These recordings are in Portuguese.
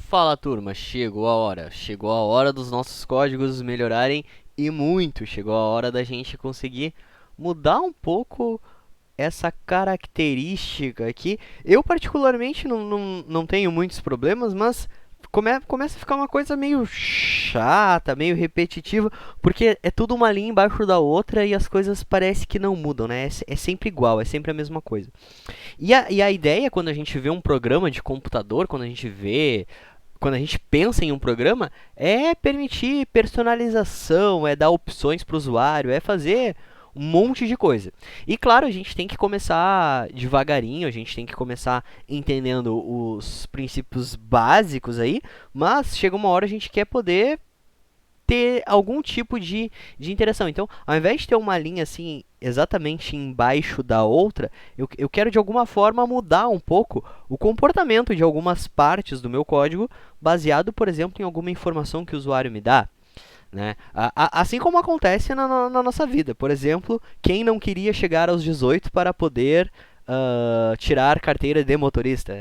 Fala turma, chegou a hora dos nossos códigos melhorarem e muito, chegou a hora da gente conseguir mudar um pouco essa característica aqui. Eu particularmente não tenho muitos problemas, mas começa a ficar uma coisa meio chata, meio repetitiva, porque é tudo uma linha embaixo da outra e as coisas parece que não mudam, né? É sempre igual, é sempre a mesma coisa. E a ideia, quando a gente vê um programa de computador, quando a gente pensa em um programa, é permitir personalização, é dar opções para o usuário, é fazer um monte de coisa. E claro, a gente tem que começar devagarinho, a gente tem que começar entendendo os princípios básicos aí, mas chega uma hora a gente quer poder ter algum tipo de interação. Então, ao invés de ter uma linha assim exatamente embaixo da outra, eu quero de alguma forma mudar um pouco o comportamento de algumas partes do meu código, baseado, por exemplo, em alguma informação que o usuário me dá. Né? Assim como acontece na nossa vida. Por exemplo, quem não queria chegar aos 18 para poder tirar carteira de motorista?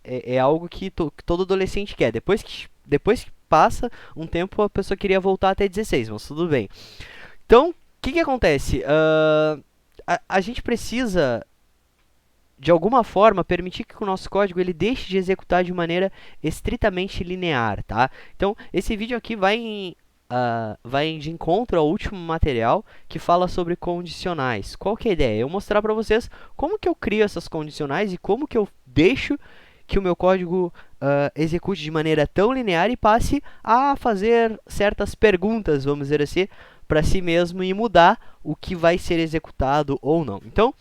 É algo que todo adolescente quer. Depois que passa um tempo, a pessoa queria voltar até 16, mas tudo bem. Então, o que acontece? A gente precisa, de alguma forma, permitir que o nosso código ele deixe de executar de maneira estritamente linear, tá? Então, esse vídeo aqui vai de encontro ao último material que fala sobre condicionais. Qual que é a ideia? Eu mostrar para vocês como que eu crio essas condicionais e como que eu deixo que o meu código execute de maneira tão linear e passe a fazer certas perguntas, vamos dizer assim, para si mesmo e mudar o que vai ser executado ou não. Então,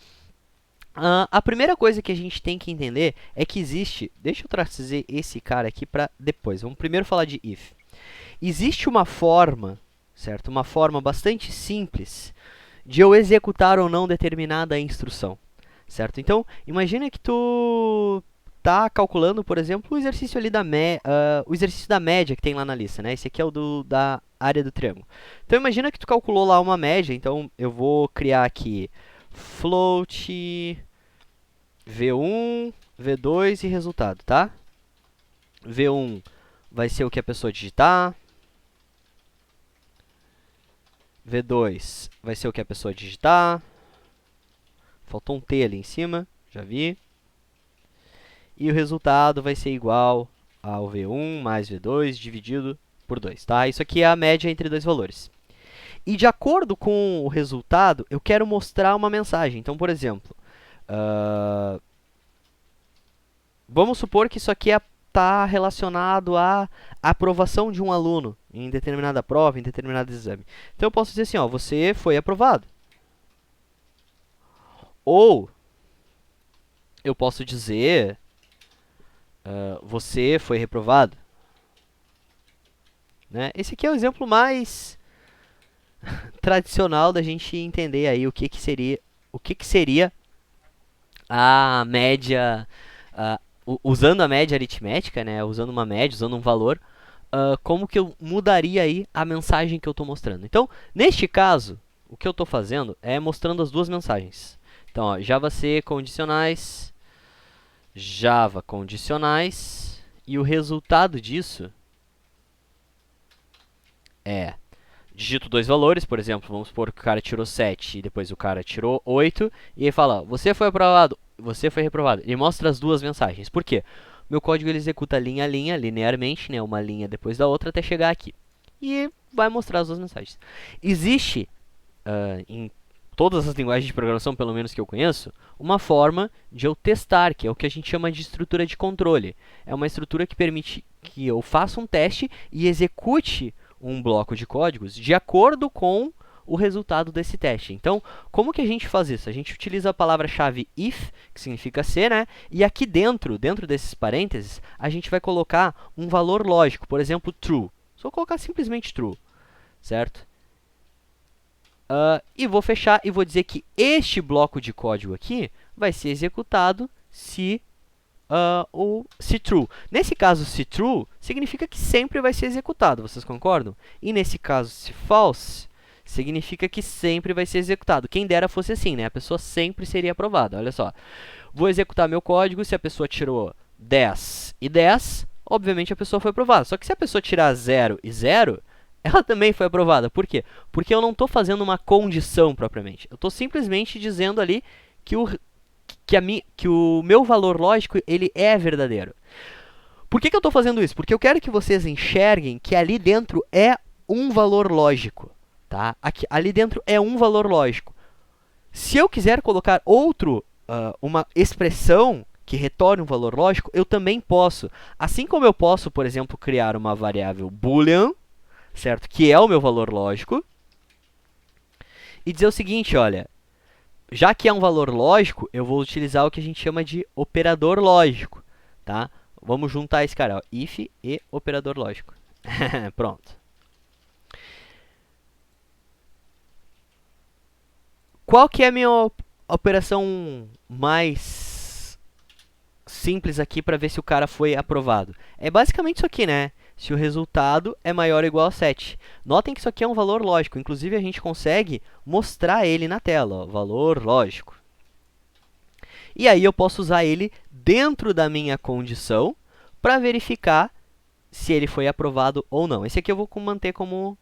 a primeira coisa que a gente tem que entender é que existe... Deixa eu trazer esse cara aqui para depois. Vamos primeiro falar de if. Existe uma forma, certo? Uma forma bastante simples de eu executar ou não determinada instrução, certo? Então, imagina que tu tá calculando, por exemplo, o exercício ali o exercício da média que tem lá na lista, né? Esse aqui é o da área do triângulo. Então, imagina que tu calculou lá uma média. Então, eu vou criar aqui float v1, v2 e resultado, tá? v1 vai ser o que a pessoa digitar. V2 vai ser o que a pessoa digitar. Faltou um T ali em cima, já vi. E o resultado vai ser igual ao V1 mais V2 dividido por 2, tá? Isso aqui é a média entre dois valores. E de acordo com o resultado, eu quero mostrar uma mensagem. Então, por exemplo, vamos supor que isso aqui está relacionado à aprovação de um aluno em determinada prova, em determinado exame. Então, eu posso dizer assim, ó, você foi aprovado. Ou eu posso dizer, você foi reprovado. Né? Esse aqui é o exemplo mais tradicional da gente entender aí o que seria a média, usando a média aritmética, né? Usando uma média, usando um valor, como que eu mudaria aí a mensagem que eu estou mostrando. Então, neste caso, o que eu estou fazendo é mostrando as duas mensagens. Então, ó, Java C condicionais, Java condicionais, e o resultado disso é, digito dois valores, por exemplo, vamos supor que o cara tirou 7 e depois o cara tirou 8, e ele fala, você foi aprovado, você foi reprovado. Ele mostra as duas mensagens. Por quê? Meu código ele executa linha a linha, linearmente, né, uma linha depois da outra, até chegar aqui. E vai mostrar as duas mensagens. Existe, em todas as linguagens de programação, pelo menos que eu conheço, uma forma de eu testar, que é o que a gente chama de estrutura de controle. É uma estrutura que permite que eu faça um teste e execute um bloco de códigos de acordo com o resultado desse teste. Então, como que a gente faz isso? A gente utiliza a palavra-chave if, que significa se, né? E aqui dentro desses parênteses, a gente vai colocar um valor lógico, por exemplo, true. Só colocar simplesmente true, certo? E vou fechar e vou dizer que este bloco de código aqui vai ser executado se true. Nesse caso, se true, significa que sempre vai ser executado, vocês concordam? E nesse caso, se false, significa que sempre vai ser executado. Quem dera fosse assim, né? A pessoa sempre seria aprovada. Olha só, vou executar meu código, se a pessoa tirou 10 e 10, obviamente a pessoa foi aprovada. Só que se a pessoa tirar 0 e 0, ela também foi aprovada. Por quê? Porque eu não estou fazendo uma condição propriamente. Eu estou simplesmente dizendo ali que o meu valor lógico ele é verdadeiro. Por que eu estou fazendo isso? Porque eu quero que vocês enxerguem que ali dentro é um valor lógico. Tá? Ali dentro é um valor lógico. Se eu quiser colocar uma expressão que retorne um valor lógico, eu também posso. Assim como eu posso, por exemplo, criar uma variável boolean, certo? Que é o meu valor lógico, e dizer o seguinte, olha, já que é um valor lógico, eu vou utilizar o que a gente chama de operador lógico, tá? Vamos juntar esse cara, ó, if e operador lógico. Pronto. Qual que é a minha operação mais simples aqui para ver se o cara foi aprovado? É basicamente isso aqui, né? Se o resultado é maior ou igual a 7. Notem que isso aqui é um valor lógico. Inclusive, a gente consegue mostrar ele na tela. Ó, valor lógico. E aí, eu posso usar ele dentro da minha condição para verificar se ele foi aprovado ou não. Esse aqui eu vou manter como...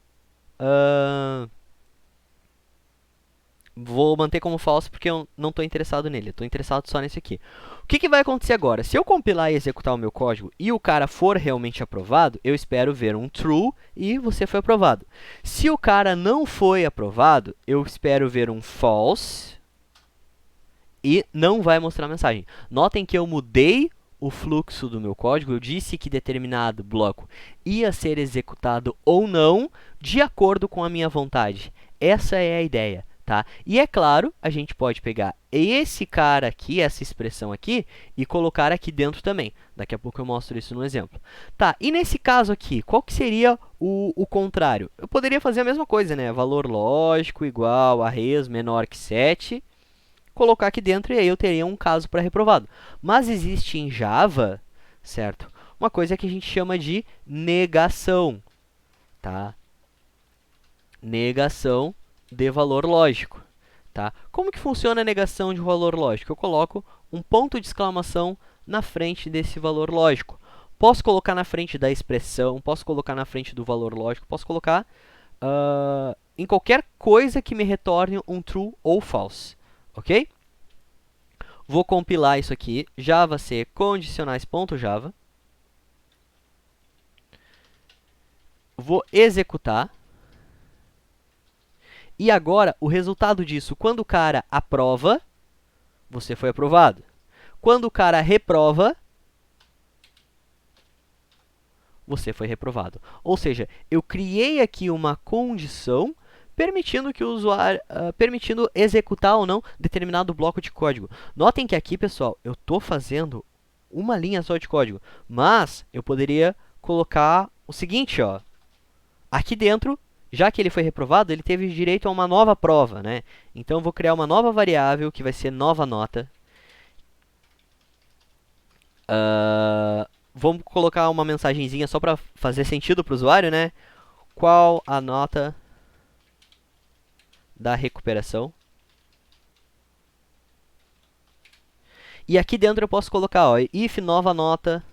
vou manter como falso porque eu não estou interessado nele. Estou interessado só nesse aqui. O que vai acontecer agora? Se eu compilar e executar o meu código e o cara for realmente aprovado, eu espero ver um true e você foi aprovado. Se o cara não foi aprovado, eu espero ver um false e não vai mostrar a mensagem. Notem que eu mudei o fluxo do meu código. Eu disse que determinado bloco ia ser executado ou não de acordo com a minha vontade. Essa é a ideia. Tá? E é claro, a gente pode pegar esse cara aqui, essa expressão aqui, e colocar aqui dentro também. Daqui a pouco eu mostro isso no exemplo. Tá, e nesse caso aqui, qual que seria o contrário? Eu poderia fazer a mesma coisa, né? Valor lógico igual a res menor que 7, colocar aqui dentro e aí eu teria um caso para reprovado. Mas existe em Java, certo? Uma coisa que a gente chama de negação, tá? Negação de valor lógico, tá? Como que funciona a negação de valor lógico? Eu coloco um ponto de exclamação na frente desse valor lógico. Posso colocar na frente da expressão, posso colocar na frente do valor lógico, posso colocar em qualquer coisa que me retorne um true ou false, ok? Vou compilar isso aqui, javac condicionais.java. Vou executar. E agora, o resultado disso, quando o cara aprova, você foi aprovado. Quando o cara reprova, você foi reprovado. Ou seja, eu criei aqui uma condição permitindo que o usuário, permitindo executar ou não determinado bloco de código. Notem que aqui, pessoal, eu estou fazendo uma linha só de código, mas eu poderia colocar o seguinte, ó, aqui dentro. Já que ele foi reprovado, ele teve direito a uma nova prova, né? Então, eu vou criar uma nova variável, que vai ser nova nota. Vamos colocar uma mensagenzinha só para fazer sentido para o usuário, né? Qual a nota da recuperação? E aqui dentro eu posso colocar, ó, if nova nota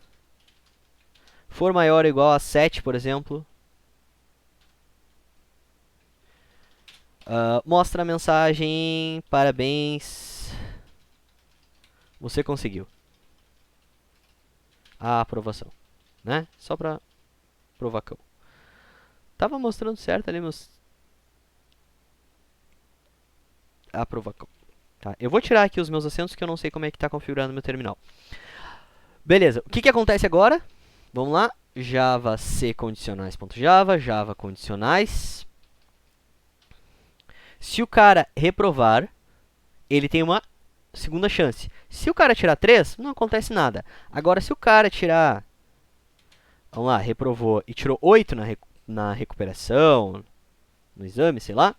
for maior ou igual a 7, por exemplo. Mostra a mensagem, parabéns, você conseguiu a aprovação, né? Só para provacão. Tava mostrando certo ali, meus... aprovacão. Tá? Eu vou tirar aqui os meus acentos que eu não sei como é que está configurado no meu terminal. Beleza, o que acontece agora? Vamos lá, javac condicionais.java, java condicionais. Se o cara reprovar, ele tem uma segunda chance. Se o cara tirar 3, não acontece nada. Agora, se o cara tirar... Vamos lá, reprovou e tirou 8 na recuperação, no exame, sei lá.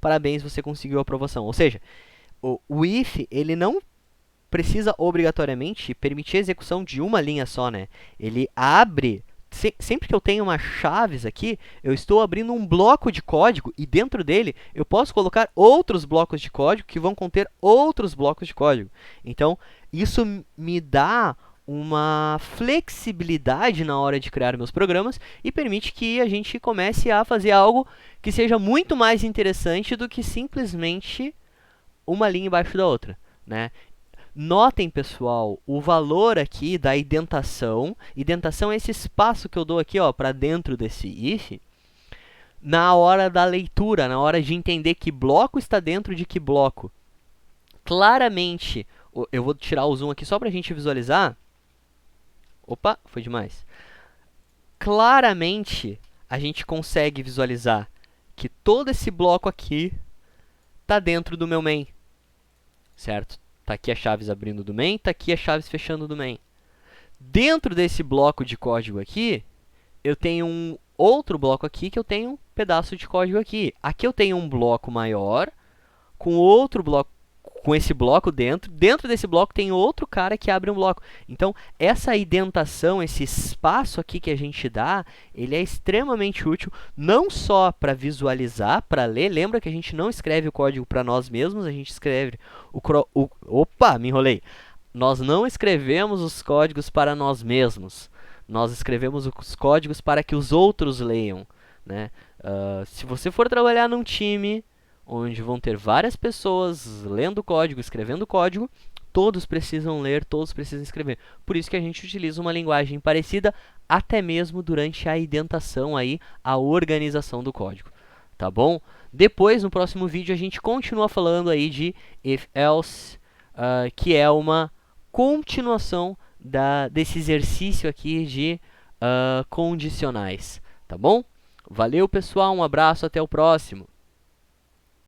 Parabéns, você conseguiu a aprovação. Ou seja, o if, ele não precisa obrigatoriamente permitir a execução de uma linha só, né? Ele abre... Sempre que eu tenho umas chaves aqui, eu estou abrindo um bloco de código e dentro dele eu posso colocar outros blocos de código que vão conter outros blocos de código. Então, isso me dá uma flexibilidade na hora de criar meus programas e permite que a gente comece a fazer algo que seja muito mais interessante do que simplesmente uma linha embaixo da outra, né? Notem, pessoal, o valor aqui da indentação. Indentação é esse espaço que eu dou aqui, ó, para dentro desse if, na hora da leitura, na hora de entender que bloco está dentro de que bloco. Claramente, eu vou tirar o zoom aqui só para a gente visualizar. Opa, foi demais. Claramente, a gente consegue visualizar que todo esse bloco aqui está dentro do meu main, certo? Tá aqui as chaves abrindo do main, tá aqui as chaves fechando do main. Dentro desse bloco de código aqui, eu tenho um outro bloco aqui que eu tenho um pedaço de código aqui. Aqui eu tenho um bloco maior com outro bloco, com esse bloco dentro. Dentro desse bloco tem outro cara que abre um bloco. Então, essa indentação, esse espaço aqui que a gente dá, ele é extremamente útil, não só para visualizar, para ler. Lembra que a gente não escreve o código para nós mesmos, a gente escreve Opa, me enrolei. Nós não escrevemos os códigos para nós mesmos. Nós escrevemos os códigos para que os outros leiam, né? Se você for trabalhar num time onde vão ter várias pessoas lendo código, escrevendo código, todos precisam ler, todos precisam escrever. Por isso que a gente utiliza uma linguagem parecida, até mesmo durante a indentação, aí, a organização do código. Tá bom? Depois, no próximo vídeo, a gente continua falando aí de if-else, que é uma continuação desse exercício aqui de condicionais. Tá bom? Valeu, pessoal. Um abraço. Até o próximo.